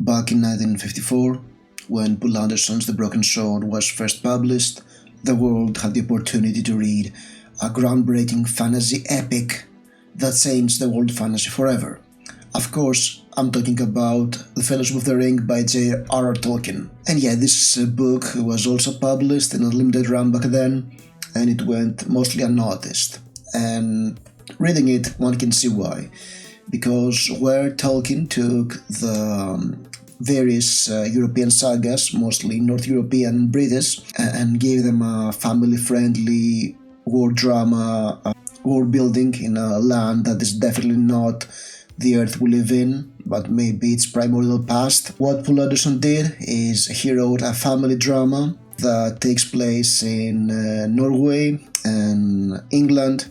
Back in 1954, when Poul Anderson's The Broken Sword was first published, the world had the opportunity to read a groundbreaking fantasy epic that changed the world fantasy forever. Of course, I'm talking about The Fellowship of the Ring by J.R.R. Tolkien. And yeah, this book was also published in a limited run back then, and it went mostly unnoticed. And reading it, one can see why. Because where Tolkien took the various European sagas, mostly North European and British, and gave them a family-friendly war drama, world building in a land that is definitely not the earth we live in, but maybe its primordial past. What Poul Anderson did is he wrote a family drama that takes place in Norway and England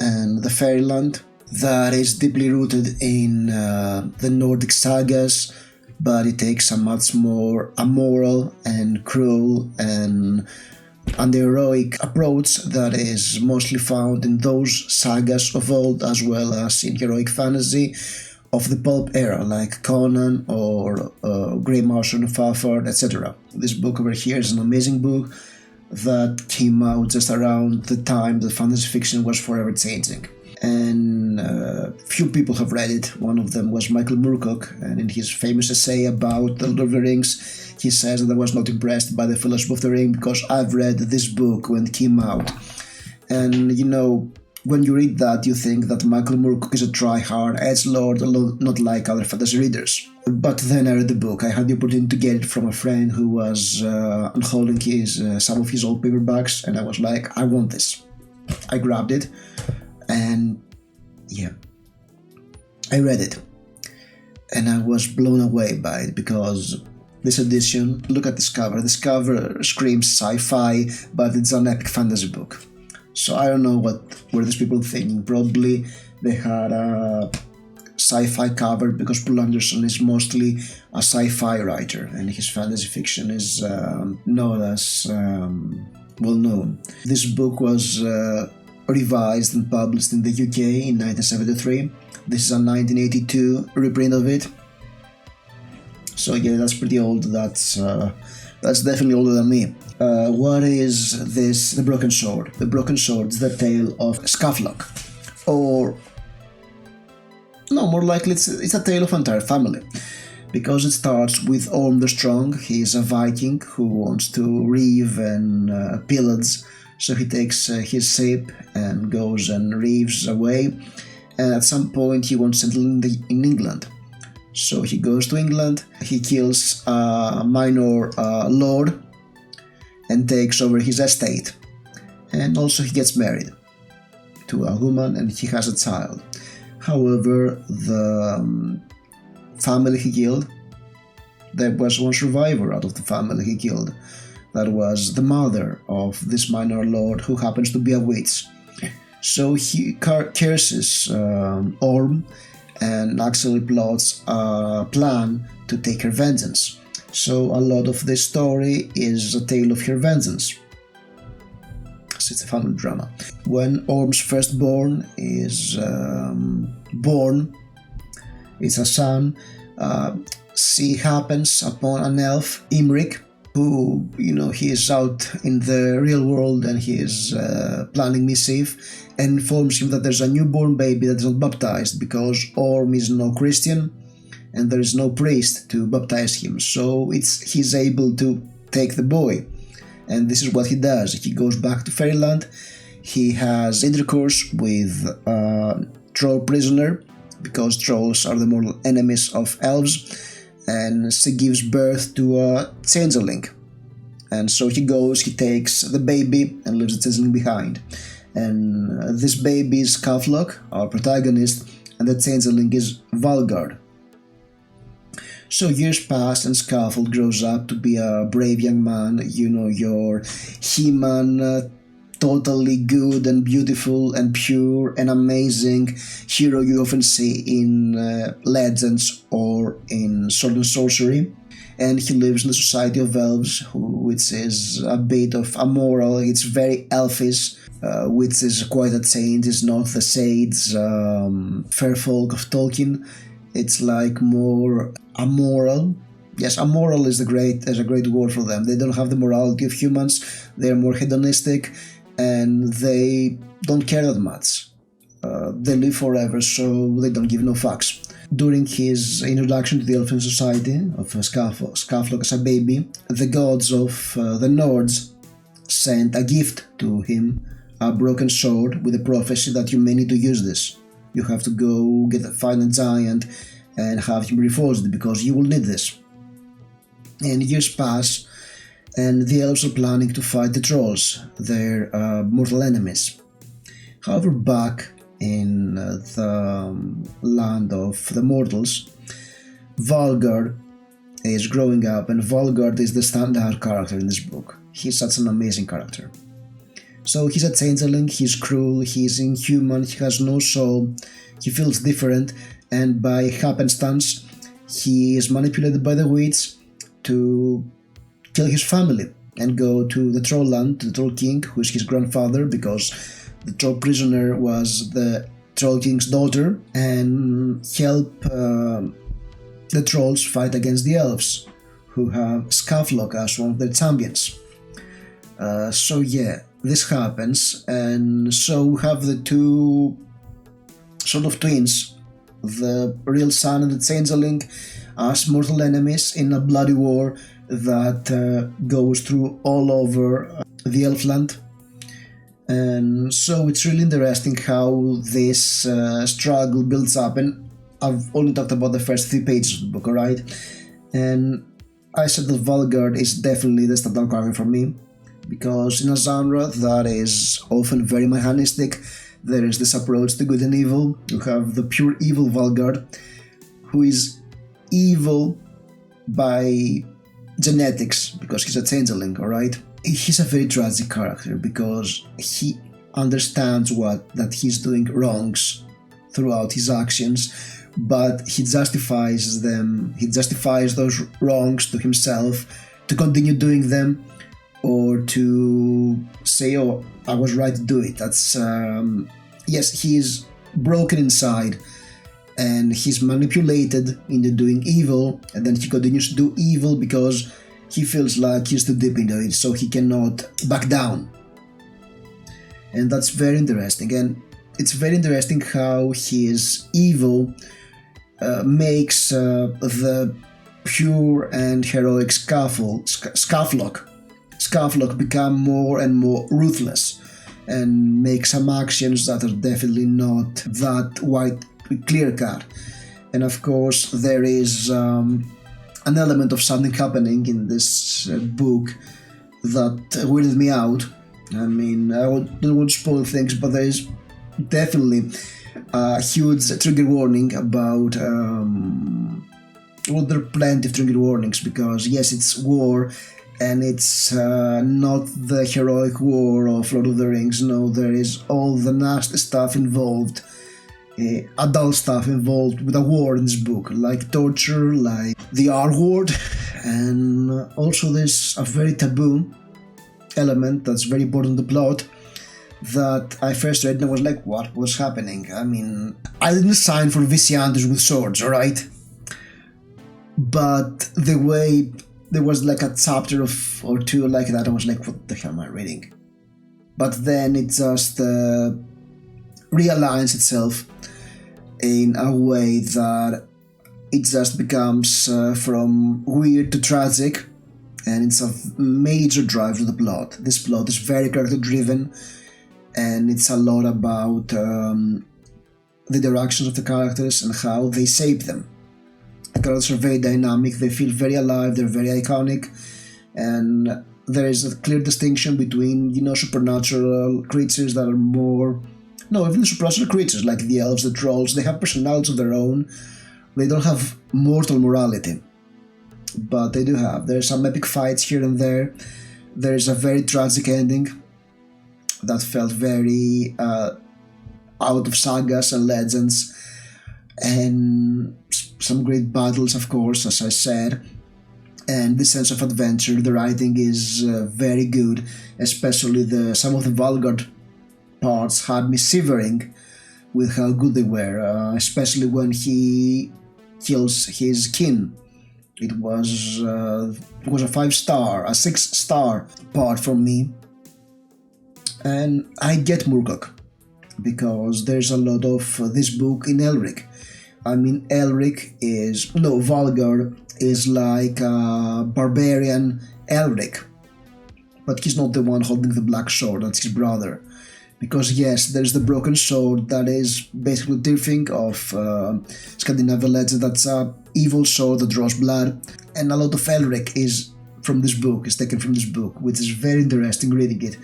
and the Fairyland, that is deeply rooted in the Nordic sagas, but it takes a much more amoral and cruel and heroic approach that is mostly found in those sagas of old, as well as in heroic fantasy of the pulp era, like Conan or Grey Marshal of Fafard, etc. This book over here is an amazing book that came out just around the time that fantasy fiction was forever changing. And few people have read it. One of them was Michael Moorcock, and in his famous essay about the Lord of the Rings, he says that I was not impressed by the Fellowship of the Ring because I've read this book when it came out. And you know, when you read that, you think that Michael Moorcock is a try-hard edgelord, not like other fantasy readers. But then I read the book. I had the opportunity to get it from a friend who was unholding some of his old paperbacks, and I was like, I want this. I grabbed it. And yeah, I read it, and I was blown away by it because this edition, look at this cover. This cover screams sci-fi, but it's an epic fantasy book. So I don't know what were these people thinking. Probably they had a sci-fi cover because Poul Anderson is mostly a sci-fi writer, and his fantasy fiction is not as well known. This book was revised and published in the UK in 1973. This is a 1982 reprint of it. So yeah, that's pretty old. That's definitely older than me. What is this? The Broken Sword. The Broken Sword is the tale of Skaflock, or no, more likely it's a tale of an entire family, because it starts with Orm the Strong. He is a Viking who wants to reave and pillage. So he takes his ship and goes and reaves away, and at some point he wants to settle in England. So he goes to England, he kills a minor lord and takes over his estate, and also he gets married to a woman and he has a child. However, the family he killed, there was one survivor out of the family he killed. That was the mother of this minor lord, who happens to be a witch. So he curses Orm and actually plots a plan to take her vengeance. So a lot of this story is a tale of her vengeance. So it's a family drama. When Orm's firstborn is born, it's a son, she happens upon an elf, Elric, who, you know, he is out in the real world and he is planning mischief, and informs him that there's a newborn baby that is not baptized because Orm is no Christian and there is no priest to baptize him. So he's able to take the boy, and this is what he does. He goes back to Fairyland. He has intercourse with a troll prisoner, because trolls are the mortal enemies of elves, and she gives birth to a changeling. And so he takes the baby and leaves the changeling behind. And this baby is Skaflock, our protagonist, and the changeling is Valgard. So years pass and Skaflock grows up to be a brave young man, you know, your He-Man, totally good and beautiful and pure and amazing hero you often see in legends or in sword and sorcery. And he lives in the society of elves, which is a bit of amoral. It's very elfish, which is quite a change. It's not the sage fair folk of Tolkien. It's like more amoral. Yes, amoral is a great word for them. They don't have the morality of humans. They're more hedonistic, and they don't care that much. They live forever, so they don't give no fucks. During his introduction to the elfin society of Skafloc as a baby, the gods of the Nords sent a gift to him, a broken sword with a prophecy that you may need to use this. You have to go find a giant and have him reforged because you will need this. And years pass, and the elves are planning to fight the trolls, their mortal enemies. However, back in the land of the mortals, Valgard is growing up, and Valgard is the standout character in this book. He's such an amazing character. So he's a changeling, he's cruel, he's inhuman, he has no soul, he feels different, and by happenstance, he is manipulated by the witch to kill his family and go to the troll land, to the troll king, who is his grandfather, because the troll prisoner was the troll king's daughter, and help the trolls fight against the elves, who have Skafloc as one of their champions. So yeah, this happens, and so we have the two sort of twins, the real son and the changeling, as mortal enemies in a bloody war that goes through all over the Elfland. And so it's really interesting how this struggle builds up, and I've only talked about the first 3 pages of the book, alright? And I said that Valgard is definitely the standout character for me, because in a genre that is often very mechanistic, there is this approach to good and evil. You have the pure evil Valgard, who is evil by genetics, because he's a changeling, alright? He's a very tragic character, because he understands that he's doing wrongs throughout his actions, but he justifies those wrongs to himself, to continue doing them, or to say, oh, I was right to do it. That's yes, he is broken inside, and he's manipulated into doing evil, and then he continues to do evil because he feels like he's too deep into it, so he cannot back down. And that's very interesting, and it's very interesting how his evil makes the pure and heroic Skafloc become more and more ruthless, and make some actions that are definitely not that clear-cut. And of course, there is an element of something happening in this book that weirded me out. I mean, I don't want to spoil things, but there is definitely a huge trigger warning about well, there are plenty of trigger warnings, because yes, it's war, and it's not the heroic war of Lord of the Rings. No, there is all the nasty stuff involved, adult stuff involved with a war in this book, like torture, like the R word, and also there's a very taboo element that's very important to the plot that I first read and I was like, what was happening? I mean, I didn't sign for Visyantes with swords, alright? But the way there was like a chapter or two like that, I was like, what the hell am I reading? But then it just realigns itself in a way that it just becomes from weird to tragic, and it's a major drive to the plot. This plot is very character driven, and it's a lot about the directions of the characters and how they shape them. The characters are very dynamic, they feel very alive, they're very iconic, and there is a clear distinction between, supernatural creatures that are more... No, even the supernatural creatures, like the elves, the trolls, they have personalities of their own. They don't have mortal morality, but they do have. There's some epic fights here and there. There's a very tragic ending that felt very out of sagas and legends, and some great battles, of course, as I said, and the sense of adventure. The writing is very good, especially some of the Valgard parts had me shivering with how good they were, especially when he kills his kin. It was a 5-star, a 6-star part for me. And I get Moorcock, because there's a lot of this book in Elric. I mean, Valgar is like a barbarian Elric, but he's not the one holding the black sword, that's his brother. Because yes, there's the broken sword that is basically Tyrfing of Scandinavian legend, that's a evil sword that draws blood, and a lot of Elric is taken from this book, which is very interesting reading it.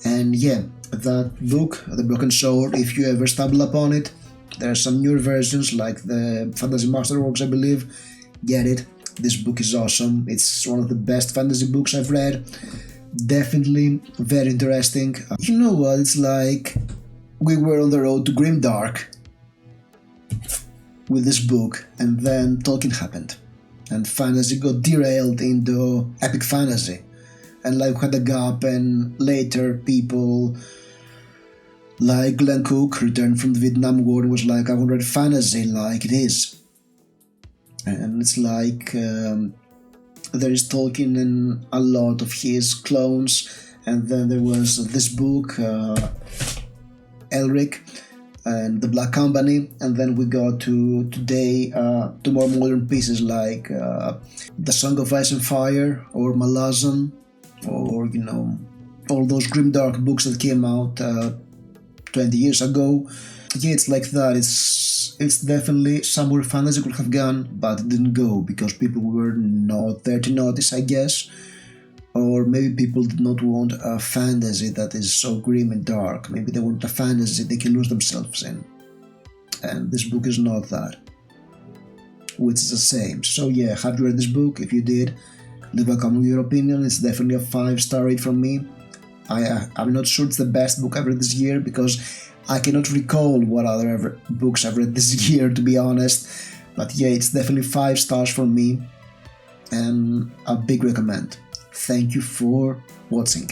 And yeah, that book, The Broken Sword, if you ever stumble upon it, there are some newer versions like the Fantasy Masterworks, I believe. Get it. This book is awesome. It's one of the best fantasy books I've read. Definitely very interesting. You know what? It's like we were on the road to grimdark with this book, and then Tolkien happened, and fantasy got derailed into epic fantasy. And like we had a gap, and later people like Glenn Cook returned from the Vietnam War and was like, I want to read fantasy like it is. And it's like there is Tolkien and a lot of his clones, and then there was this book, Elric and the Black Company, and then we got to today to more modern pieces like The Song of Ice and Fire or Malazan, or all those grimdark books that came out 20 years ago. Yeah, it's like that. It's definitely somewhere fantasy could have gone, but it didn't go because people were not there to notice, I guess. Or maybe people did not want a fantasy that is so grim and dark. Maybe they want a fantasy they can lose themselves in. And this book is not that, which is the same. So yeah, have you read this book? If you did, leave a comment with your opinion. It's definitely a 5-star rate from me. I'm not sure it's the best book I've read this year, because I cannot recall what other books I've read this year, to be honest. But yeah, it's definitely 5 stars for me, and a big recommend. Thank you for watching.